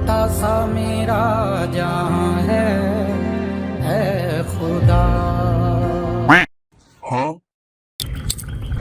छोटा सा मेरा जहां है खुदा।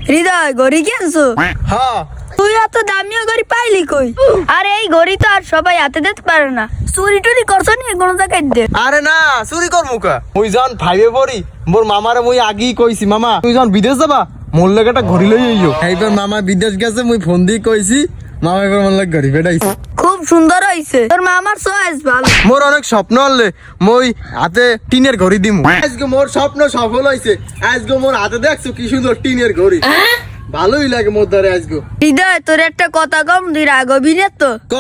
হৃদয় ঘড়ি কিনছো? হ্যাঁ তুই এত দামিও ঘড়ি পাইলি কই? আরে এই ঘড়ি তো আর সবাই হাতে দিতে পারে না। চুরি টুরি করছো নি কোন জায়গায় দে? আরে না চুরি কর মুখা মুই যখন ফাইভে পড়ি মোর মামারে মুই আগেই কইছি মামা তুই যখন বিদেশ যাবা মোর লাগে একটা ঘড়ি লই আইও। এইবার মামা বিদেশ গেছে মুই ফোন দিয়ে কইছি মামা এবার মোর লাগে ঘড়ি পেটাইছে। খুব সুন্দর হইছে তোর মামার চয়েস ভালো। মোর অনেক স্বপ্ন হলে মই হাতে টিনের ঘড়ি দিমু। আজকে মোর স্বপ্ন সফল হইছে। আজকে মোর হাতে দেখছো কি সুন্দর টিনের ঘড়ি। ভালোই লাগে মোর দ্বারে আজকে। হৃদয় তোর একটা কথা কম তুই রাগবি না তো? ক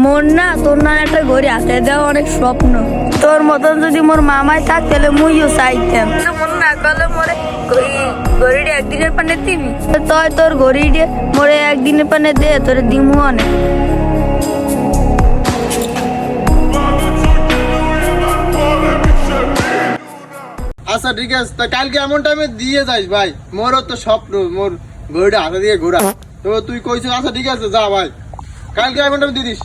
মোর না তোর না একটা ঘড়ি হাতে দেওয়া অনেক স্বপ্ন। তোর মতন যদি মোর মামাই থাক তাহলে মুইও চাইতাম। মন না করলে মোরে ঘড়িটা একদিনের পানে দিবি তুই তোর ঘড়িটা মোরে একদিনের পানে দে তোরে দিমু অনেক। আচ্ছা ঠিক আছে তা কালকে এমন টাইমে দিয়ে যাইস ভাই মোরও তো স্বপ্ন মোর ঘড়িটা হাতে দিয়ে ঘোরা তো তুই কইছিস আচ্ছা ঠিক আছে যা ভাই কালকে এমন টাইমে দিয়ে দিস।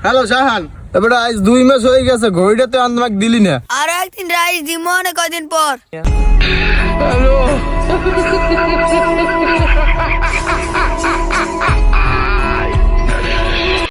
হ্যালো শাহান এবারে আজ 2 মাস হয়ে গেছে ঘড়িটা তো আমাকে দিলি না। আর একদিন রাইস দিমু অনেক কয়দিন পর। হ্যালো